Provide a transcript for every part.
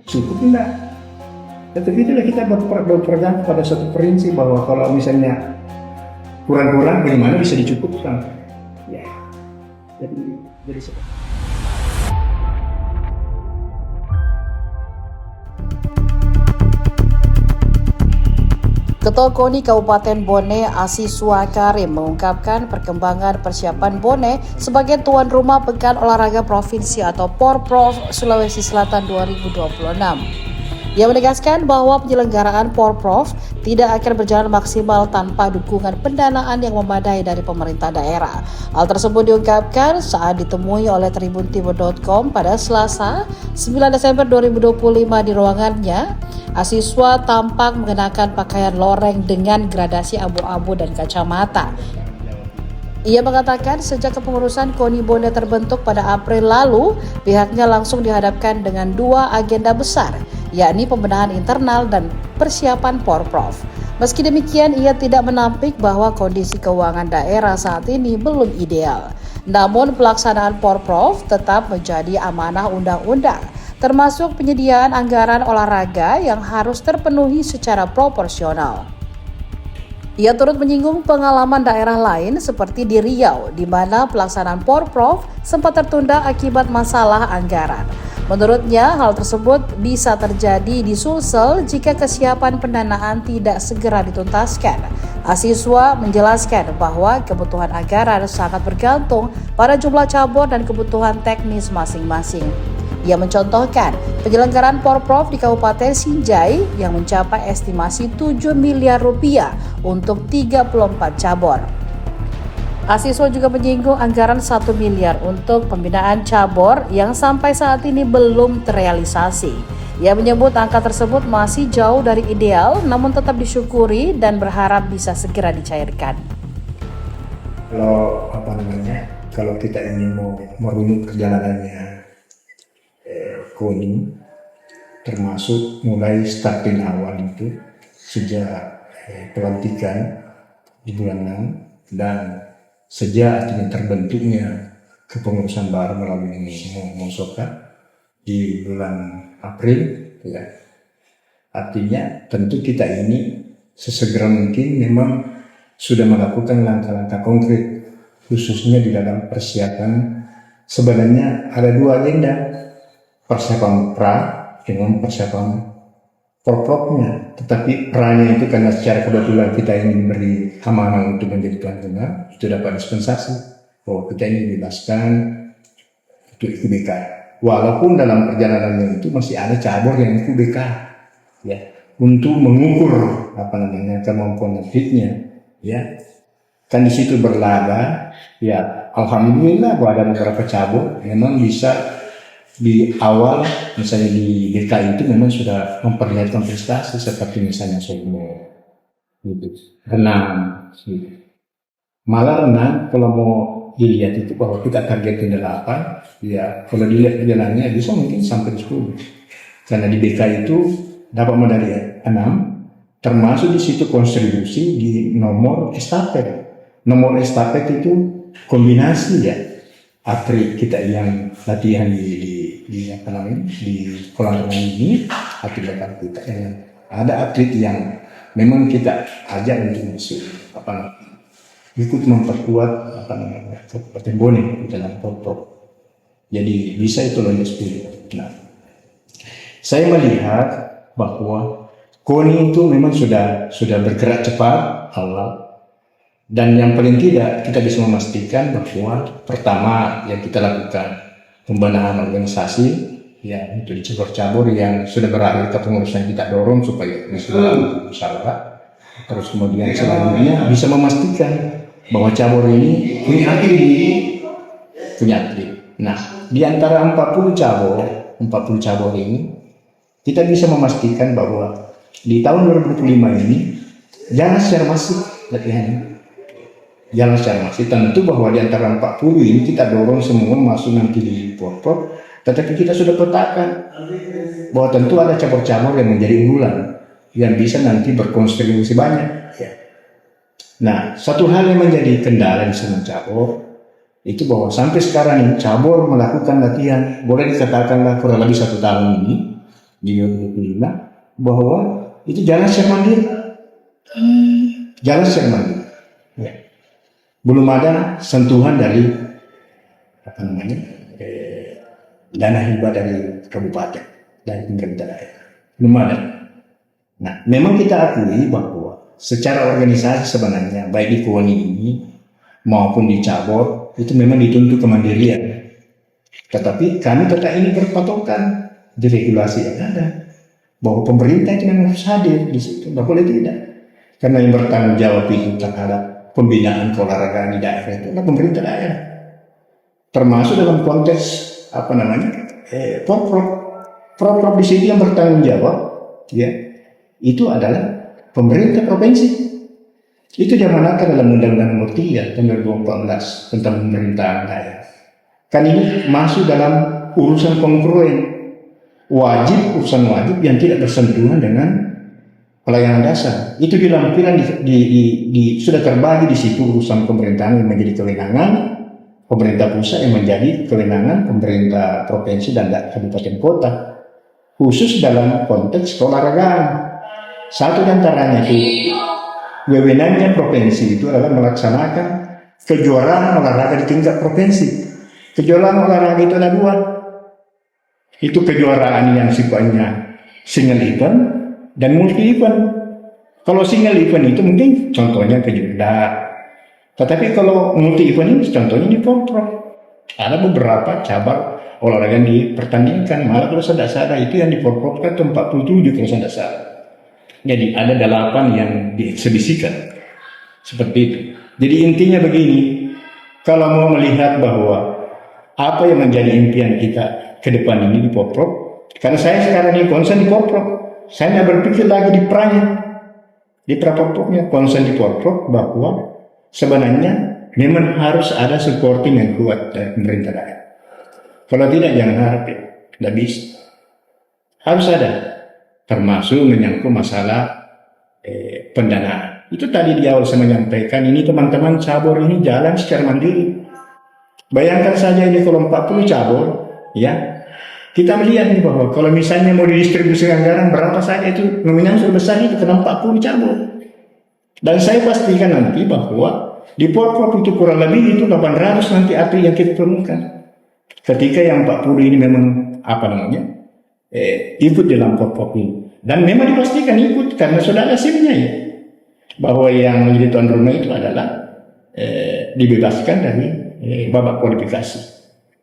cukup enggak. Tetapi itulah kita berpegang pada satu prinsip bahwa kalau misalnya kurang-kurang bagaimana bisa dicukupkan. Ya, jadi seperti Ketua KONI Kabupaten Bone Asiswa Karim mengungkapkan perkembangan persiapan Bone sebagai tuan rumah Pekan Olahraga Provinsi atau Porprov Sulawesi Selatan 2026. Ia menegaskan bahwa penyelenggaraan Porprov tidak akan berjalan maksimal tanpa dukungan pendanaan yang memadai dari pemerintah daerah. Hal tersebut diungkapkan saat ditemui oleh tribuntimur.com pada Selasa 9 Desember 2025 di ruangannya. Asiswa tampak mengenakan pakaian loreng dengan gradasi abu-abu dan kacamata. Ia mengatakan sejak kepengurusan KONI Bone terbentuk pada April lalu, pihaknya langsung dihadapkan dengan dua agenda besar, yakni pembenahan internal dan persiapan Porprov. Meski demikian, ia tidak menampik bahwa kondisi keuangan daerah saat ini belum ideal. Namun pelaksanaan Porprov tetap menjadi amanah undang-undang, termasuk penyediaan anggaran olahraga yang harus terpenuhi secara proporsional. Ia turut menyinggung pengalaman daerah lain seperti di Riau, di mana pelaksanaan Porprov sempat tertunda akibat masalah anggaran. Menurutnya, hal tersebut bisa terjadi di Sulsel jika kesiapan pendanaan tidak segera dituntaskan. Asiswa menjelaskan bahwa kebutuhan anggaran sangat bergantung pada jumlah cabur dan kebutuhan teknis masing-masing. Ia mencontohkan penyelenggaraan Porprov di Kabupaten Sinjai yang mencapai estimasi 7 miliar rupiah untuk 34 cabur. Asiswa juga menyinggung anggaran 1 miliar untuk pembinaan cabur yang sampai saat ini belum terrealisasi. Ia menyebut angka tersebut masih jauh dari ideal, namun tetap disyukuri dan berharap bisa segera dicairkan. Kalau kita ini mau merunut perjalanannya KONI, termasuk mulai starting awal itu sejak pelantikan di bulan 6 dan sejak terbentuknya kepengurusan baru melalui Musoka di bulan April, ya. Artinya tentu kita ini sesegera mungkin memang sudah melakukan langkah-langkah konkret, khususnya di dalam persiapan. Sebenarnya ada dua agenda, persiapan pra dengan persiapan Porprovnya. Tetapi pra-nya itu karena secara kebetulan kita ingin beri amanah untuk menjadi tuan rumah, itu dapat dispensasi bahwa kita ini dibebaskan untuk IKBK. Walaupun dalam perjalanannya itu masih ada cabur yang IKBK, ya, untuk mengukur kemampuan atletnya, ya. Kan di situ berlaga, ya, alhamdulillah bahwa ada beberapa cabur memang bisa di awal, misalnya di DKI itu memang sudah memperlihatkan prestasi seperti misalnya softball, gitu, renang, gitu. Malah renang kalau mau dilihat itu bahwa kita targetin 8, ya kalau dilihat jalannya bisa mungkin sampai 10, karena di DKI itu dapat medali 6, termasuk di situ kontribusi di nomor estafet. Nomor estafet itu kombinasi, ya, atlet kita yang latihan di kolam renang ini, atlet kita ada atlet yang memang kita ajak untuk masuk ikut memperkuat Kabupaten Bone di dalam Porprov. Jadi bisa itu lolos pilih. Nah, saya melihat bahwa KONI itu memang sudah bergerak cepat awal. Dan yang paling tidak kita bisa memastikan bahwa pertama yang kita lakukan pembenahan organisasi, ya, untuk di cabur-cabur yang sudah berakhir kepengurusan kita dorong supaya bisa musyawarah. Terus kemudian selanjutnya bisa memastikan bahwa cabur ini punya atlet. Nah, di antara 40 cabur ini kita bisa memastikan bahwa di tahun 2025 ini jangan secara masif latihannya. Jalan secara masif, tentu bahwa di antara 40 ini kita dorong semua masuk nanti di Porprov, tetapi kita sudah petakan bahwa tentu ada cabur-cabur yang menjadi unggulan yang bisa nanti berkontribusi banyak, ya. Nah, satu hal yang menjadi kendala di semua cabur itu bahwa sampai sekarang ini cabur melakukan latihan boleh dikatakanlah kurang lebih 1 tahun ini di 2025 bahwa itu jalan secara mandiri. Jalan secara mandiri. Ya. Belum ada sentuhan dari dana hibah dari kabupaten, dari pemerintah daerah. Belum ada. Nah, memang kita akui bahwa secara organisasi sebenarnya baik di KONI ini maupun di cabur itu memang dituntut kemandirian. Tetapi kami tetap ini berpatokan di regulasi yang ada bahwa pemerintah itu memang harus hadir di situ, tidak boleh tidak. Karena yang bertanggung jawab itu terhadap pembinaan keolahragaan di daerah itu adalah pemerintah daerah. Termasuk dalam konteks Porprov di situ yang bertanggung jawab, ya, itu adalah pemerintah provinsi. Itu diamanatkan dalam Undang-Undang Nomor 3 tahun 2014 tentang pemerintahan daerah. Kan ini masuk dalam urusan kongruen, urusan wajib yang tidak bersentuhan dengan pelayanan dasar. Itu dilampirkan sudah terbagi di situ urusan pemerintahan yang menjadi kewenangan pemerintah pusat, yang menjadi kewenangan pemerintah provinsi dan kabupaten kota, khusus dalam konteks keolahragaan. Satu di antaranya itu wewenangnya provinsi itu adalah melaksanakan kejuaraan olahraga di tingkat provinsi. Kejuaraan olahraga itu ada dua. Itu kejuaraan yang sifatnya single event dan multi event. Kalau single event itu mungkin contohnya kejuaraan. Tetapi kalau multi event ini contohnya di Porprov. Ada beberapa cabang olahraga yang dipertandingkan. Malah kalau saya tidak salah itu yang di Porprov kan 47 kalau saya tidak salah. Jadi ada 8 yang dieksibisikan. Seperti itu. Jadi intinya begini. Kalau mau melihat bahwa apa yang menjadi impian kita ke depan ini di Porprov. Karena saya sekarang ini konsen di Porprov. Saya tidak berpikir lagi di Pranya. Di Porprovnya konsen di Porprov bahwa sebenarnya memang harus ada supporting yang kuat dari pemerintah daerah. Kalau tidak jangan harap ya, tidak bisa. Harus ada, termasuk menyangkut masalah pendanaan. Itu tadi di awal saya menyampaikan, ini teman-teman cabur ini jalan secara mandiri. Bayangkan saja ini kalau 40 cabur, ya kita melihat nih bahwa kalau misalnya mau didistribusikan anggaran berapa saja itu nominal sebesar itu kena 40 cabur. Dan saya pastikan nanti bahwa di Porprov itu kurang lebih itu 800 nanti atlet yang kita temukan. Ketika yang 40 ini memang ikut dalam Porprov ini. Dan memang dipastikan ikut karena sudah ada SIM-nya ya. Bahwa yang menjadi tuan rumah itu adalah dibebaskan dari babak kualifikasi.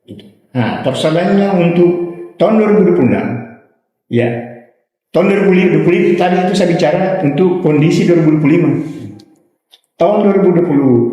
Itu. Nah, persoalannya untuk tahun 2026 ya. Tahun 2020 tadi itu saya bicara untuk kondisi 2025. Tahun 2026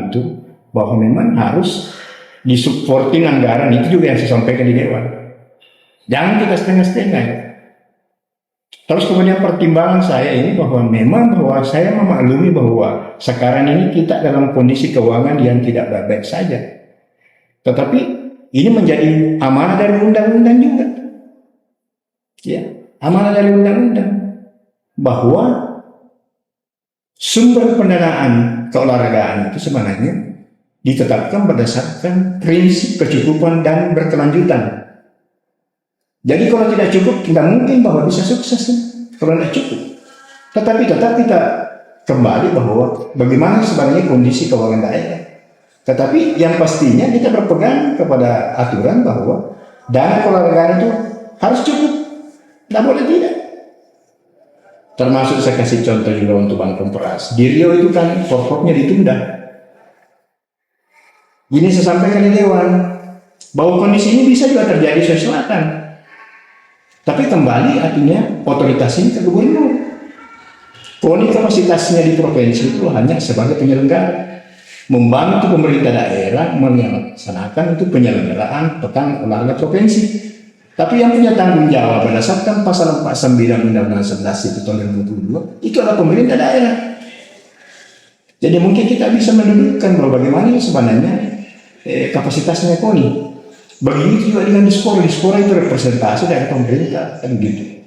itu bahwa memang harus disupportin anggaran, itu juga yang saya sampaikan di Dewan. Jangan kita setengah-setengah. Terus kemudian pertimbangan saya ini bahwa memang bahwa saya memaklumi bahwa sekarang ini kita dalam kondisi keuangan yang tidak baik-baik saja. Tetapi ini menjadi amanah dari undang-undang juga. Ya, amanah dari undang-undang bahwa sumber pendanaan keolahragaan itu sebenarnya ditetapkan berdasarkan prinsip kecukupan dan berkelanjutan. Jadi kalau tidak cukup, tidak mungkin bahwa bisa sukses kalau tidak cukup. Tetapi tetap kita kembali bahwa bagaimana sebenarnya kondisi keuangan daerah. Tetapi yang pastinya kita berpegang kepada aturan bahwa dana keolahragaan itu harus cukup. Tidak boleh tidak. Termasuk saya kasih contoh juga untuk Bang Kompras. Di Rio itu kan Porprovnya ditunda. Ini saya sampaikan di Dewan bahwa kondisi ini bisa juga terjadi di Sulawesi Selatan. Tapi kembali artinya otoritas ini ke gubernur. KONI kapasitasnya di provinsi itu hanya sebagai penyelenggara, membantu pemerintah daerah melaksanakan itu penyelenggaraan pekan olahraga provinsi. Tapi yang punya tanggung jawab berdasarkan pasal 49 Undang-Undang 11 itu tahun 2022 itu adalah pemerintah daerah. Jadi mungkin kita bisa mendudukkan bahwa bagaimana sebenarnya kapasitasnya KONI. Begitu juga dengan Dispora itu representasi dari pemerintah kan gitu.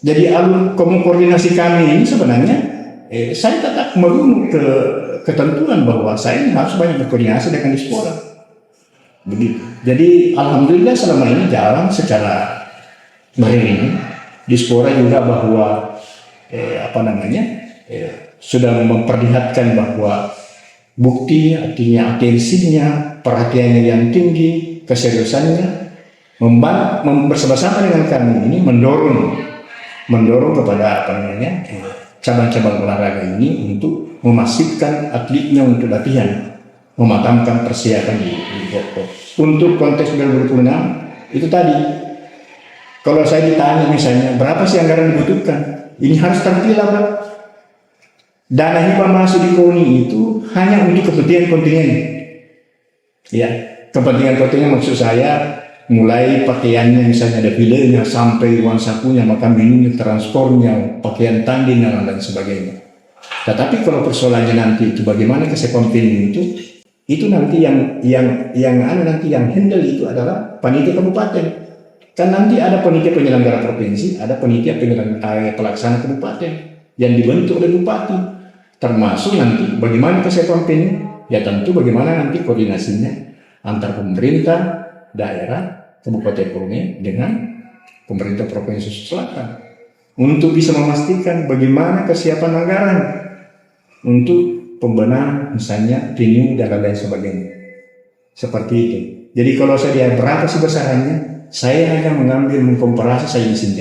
Jadi alur koordinasi kami ini sebenarnya saya tetap merunut ke ketentuan bahwa saya harus banyak berkoordinasi dengan Dispora. Begitu. Jadi alhamdulillah selama ini jalan secara ini Dispora juga bahwa sudah memperlihatkan bahwa bukti, artinya atensinya, perhatiannya yang tinggi, keseriusannya, bersama-sama dengan kami ini mendorong kepada cabang-cabang olahraga ini untuk memastikan atletnya untuk latihan, mematangkan persiapan di pokok. Untuk konteks 2026 itu tadi, kalau saya ditanya misalnya berapa sih anggaran dibutuhkan, ini harus terpilah, Pak. Dana hibah masuk di KONI itu hanya untuk kepentingan, ya, kepentingan maksud saya mulai pakaiannya misalnya ada filenya sampai uang sakunya, makan minumnya, transportnya, pakaian tanding dan lain sebagainya. Tetapi kalau persoalannya nanti itu bagaimana kesekompilan itu nanti yang handle itu adalah panitia kabupaten. Kan nanti ada panitia penyelenggara provinsi, ada panitia pelaksana kabupaten yang dibentuk oleh bupati. Termasuk nanti bagaimana kesekompilan, ya tentu bagaimana nanti koordinasinya antar pemerintah daerah Kabupaten KONI dengan pemerintah Provinsi Selatan untuk bisa memastikan bagaimana kesiapan anggaran untuk pembenahan misalnya venue dan lain sebagainya. Seperti itu. Jadi kalau saya lihat berapa sih besarannya, saya hanya mengambil mengkomparasi saya di sini.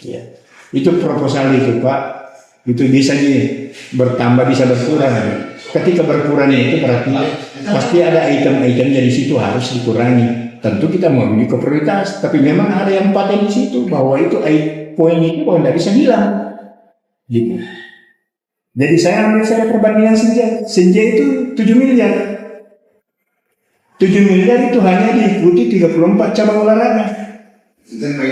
Ya. Itu proposal itu, Pak. Itu bisa bertambah, bisa berkurang. Ketika berkurang itu berarti pasti ada item-item dari situ harus dikurangi. Tentu kita memiliki ke prioritas, tapi memang ada yang paten di situ bahwa itu poin itu bahwa tidak bisa hilang. Gitu. Jadi saya ambil perbandingan Senja itu 7 miliar. 7 miliar itu hanya diikuti 34 cabang olahraga.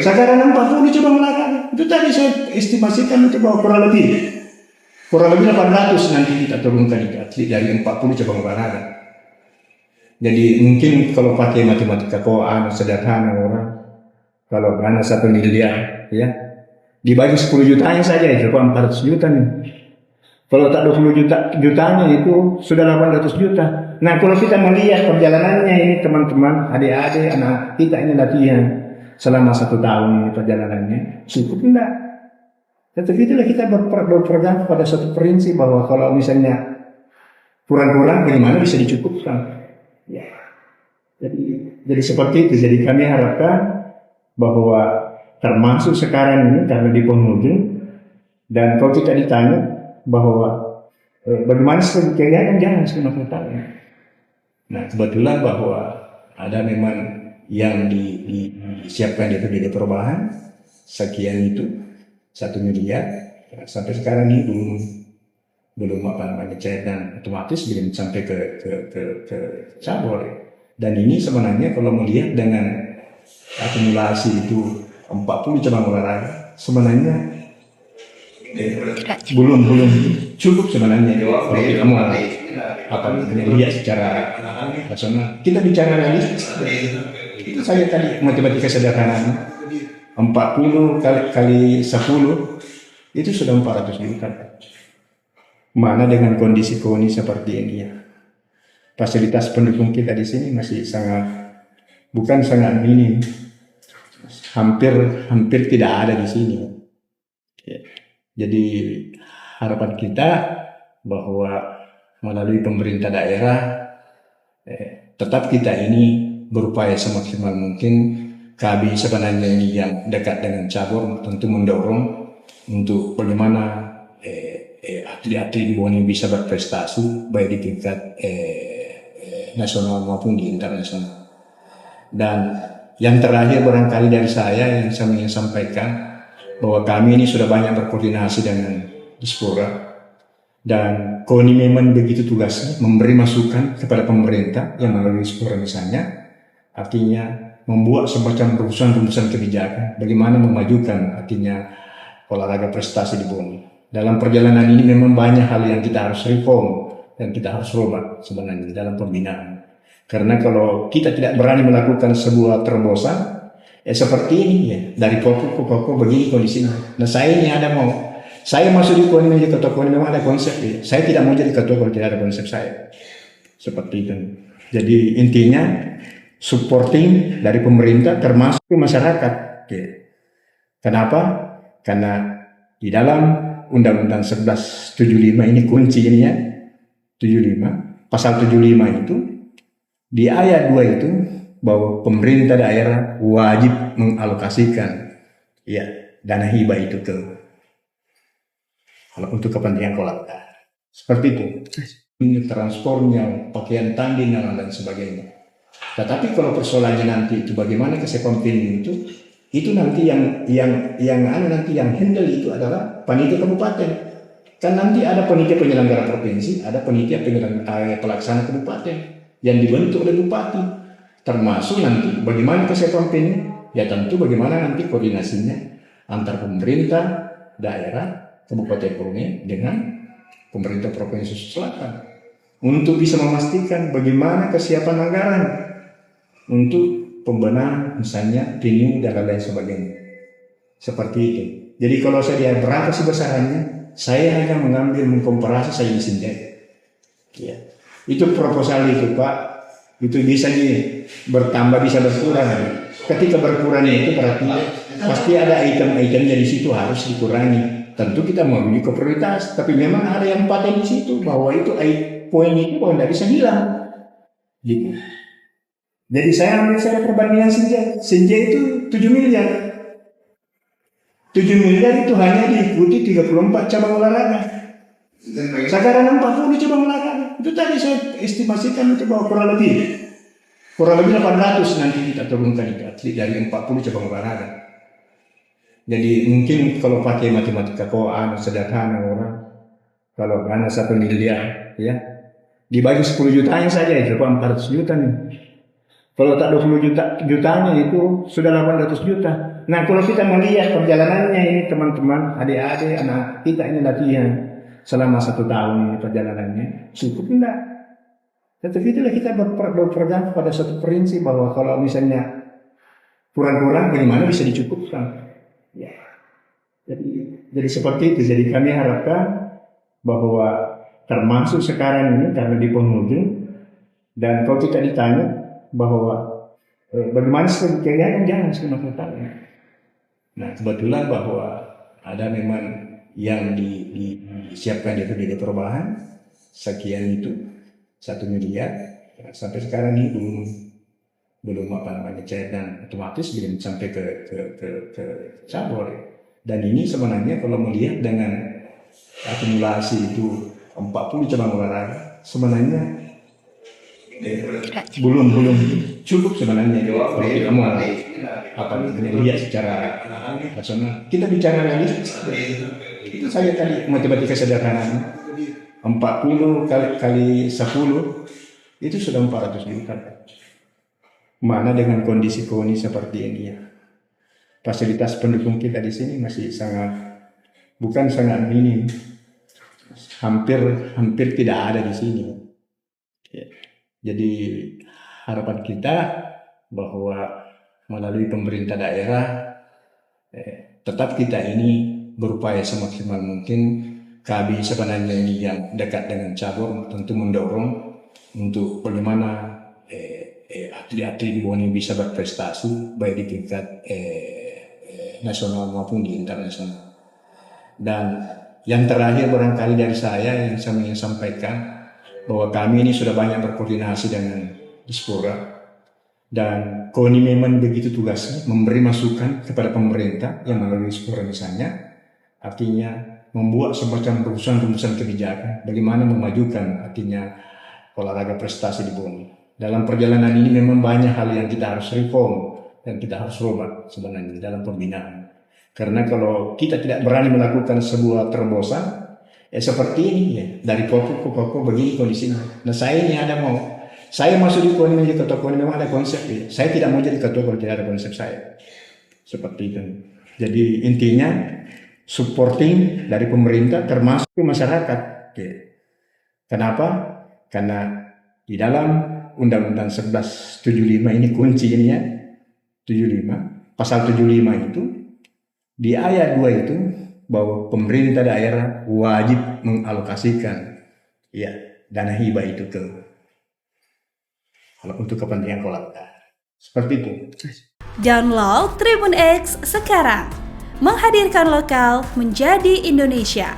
Sekarang 40 cabang olahraga. Itu tadi saya estimasikan itu bahwa kurang lebih 800 nanti kita turunkan atlet dari 40 cabang olahraga. Jadi mungkin kalau pakai matematika koan sederhana orang, kalau dana 1 miliar ya dibagi 10 jutanya saja itu 400 juta nih. Kalau tak 20 jutanya itu sudah 800 juta. Nah kalau kita melihat perjalanannya ini teman-teman, adik-adik, anak kita ini latihan selama 1 tahun ini perjalanannya cukup enggak? Tetapi itulah kita berpegang pada satu prinsip bahwa kalau misalnya kurang-kurang bagaimana bisa dicukupkan. Ya. Jadi seperti itu. Jadi kami harapkan bahwa termasuk sekarang ini karena di penghujung dan kalau kita ditanya bahwa bagaimana kegiatan jangan selama tahun. Nah kebetulan bahwa ada memang yang disiapkan di PBD perubahan sekian itu 1 miliar sampai sekarang ini belum cair dan otomatis belum sampai ke cabur. Dan ini sebenarnya kalau melihat dengan akumulasi itu 40 cabang olahraga sebenarnya belum cukup sebenarnya kalau kita mau lihat secara nasional. Kita bicara realistis. Itu saya tadi matematika sederhana 40 kali 10 itu sudah 400 juta. Mana dengan kondisi KONI seperti ini ya. Fasilitas pendukung kita di sini masih bukan sangat minim. Hampir tidak ada di sini. Ya. Jadi harapan kita bahwa melalui pemerintah daerah tetap kita ini berupaya semaksimal mungkin. Kami sebenarnya ini yang dekat dengan cabur tentu mendorong untuk bagaimana atlet-atlet BONI bisa berprestasi baik di tingkat nasional maupun di internasional. Dan yang terakhir barangkali dari saya yang saya ingin sampaikan bahwa kami ini sudah banyak berkoordinasi dengan Dispora dan KONI memang begitu tugasnya memberi masukan kepada pemerintah yang melalui Dispora misalnya, artinya membuat semacam rumusan kebijakan bagaimana memajukan artinya olahraga prestasi di BONI. Dalam perjalanan ini memang banyak hal yang kita harus reform dan kita harus rubah sebenarnya dalam pembinaan. Karena kalau kita tidak berani melakukan sebuah terobosan seperti ini ya, dari pokok ke pokok begini kondisinya. Nah saya ini saya masuk di KONI menjadi ketua KONI memang ada konsep ya. Saya tidak mau jadi ketua kalau tidak ada konsep saya. Seperti itu. Jadi intinya supporting dari pemerintah termasuk masyarakat. Okay. Kenapa? Karena di dalam Undang-Undang 1175 ini kuncinya 75, pasal 75 itu di ayat 2 itu bahwa pemerintah daerah wajib mengalokasikan ya dana hibah itu untuk kepentingan kolektif. Seperti itu. Ini transportnya, pakaian tanding dan lain sebagainya. Tetapi kalau persoalannya nanti itu bagaimana kesepahaman itu nanti yang handle itu adalah panitia kabupaten. Kan nanti ada panitia penyelenggara provinsi, ada panitia pelaksana kabupaten yang dibentuk oleh bupati. Termasuk nanti bagaimana kesepahaman, ya tentu bagaimana nanti koordinasinya antar pemerintah daerah Kabupaten Borneo dengan pemerintah Provinsi Selatan untuk bisa memastikan bagaimana kesiapan anggaran untuk pembenahan misalnya venue dan lain sebagainya. Seperti itu. Jadi kalau saya berapa sih besarannya, saya hanya mengambil mengkomparasi saya sendiri. Ya. Itu proposal itu Pak, itu bisa bertambah bisa berkurang. Ketika berkurang itu berarti pasti ada item-item dari situ harus dikurangi. Tentu kita mau ke prioritas, tapi memang ada yang paten di situ bahwa itu poin itu bahwa tidak bisa hilang. Gitu. Jadi saya ambil perbandingan Senja itu 7 miliar. 7 miliar itu hanya diikuti 34 cabang olahraga. Sekarang 40 cabang olahraga. Itu tadi saya estimasikan itu bahwa kurang lebih 800 nanti kita turunkan itu atlet dari 40 cabang olahraga. Jadi mungkin kalau pakai matematika sederhana orang, kalau dana 1 miliar ya dibagi 10 jutanya saja itu 400 juta nih. Kalau tak 20 jutanya itu sudah 800 juta. Nah kalau kita melihat perjalanannya ini teman-teman, adik-adik, anak kita ini latihan selama 1 tahun ini perjalanannya, cukup enggak? Tetapi itulah kita berpegang pada satu prinsip bahwa kalau misalnya kurang-kurang bagaimana bisa dicukupkan. Ya. Jadi seperti itu. Jadi kami harapkan bahwa termasuk sekarang ini karena di penghujung dan kalau kita ditanya bahwa bagaimana sekiranya jangan semakin tahun. Nah kebetulan bahwa ada memang yang disiapkan di PBD perubahan sekian itu 1 miliar sampai sekarang ini belum cair dan otomatis belum sampai ke cabur. Dan ini sebenarnya kalau melihat dengan akumulasi itu 40 cabang olahraga sebenarnya belum cukup sebenarnya kalau kita mau lihat secara nasional. Kita bicara realistis. Itu saja tadi matematika sederhana. 40 kali 10 itu sudah 400 juta. Mana dengan kondisi seperti ini ya. Fasilitas pendukung kita di sini masih bukan sangat minim. Hampir tidak ada di sini. Ya. Jadi harapan kita bahwa melalui pemerintah daerah tetap kita ini berupaya semaksimal mungkin. Kami sebenarnya ini yang dekat dengan cabur tentu mendorong untuk bagaimana atlet-atlet di Borneo bisa berprestasi baik di tingkat nasional maupun di internasional. Dan yang terakhir barangkali dari saya yang saya ingin sampaikan bahwa kami ini sudah banyak berkoordinasi dengan Dispora dan KONI memang begitu tugasnya memberi masukan kepada pemerintah yang melalui Dispora misalnya, artinya membuat semacam rumusan kebijakan bagaimana memajukan artinya olahraga prestasi di Borneo. Dalam perjalanan ini memang banyak hal yang kita harus reform dan kita harus rubah sebenarnya dalam pembinaan. Karena kalau kita tidak berani melakukan sebuah terobosan seperti ini ya, dari pokok ke pokok begini kondisinya. Nah saya ini saya masuk di KONI menjadi ketua KONI memang ada konsep ya. Saya tidak mau jadi ketua kalau tidak ada konsep saya. Seperti itu. Jadi intinya supporting dari pemerintah termasuk masyarakat. Ya. Kenapa? Karena di dalam Undang-Undang 1175 ini kuncinya 75, pasal 75 itu di ayat 2 itu bahwa pemerintah daerah wajib mengalokasikan ya dana hibah itu untuk kepentingan kolektif. Seperti itu. Download Tribun X sekarang, menghadirkan lokal menjadi Indonesia.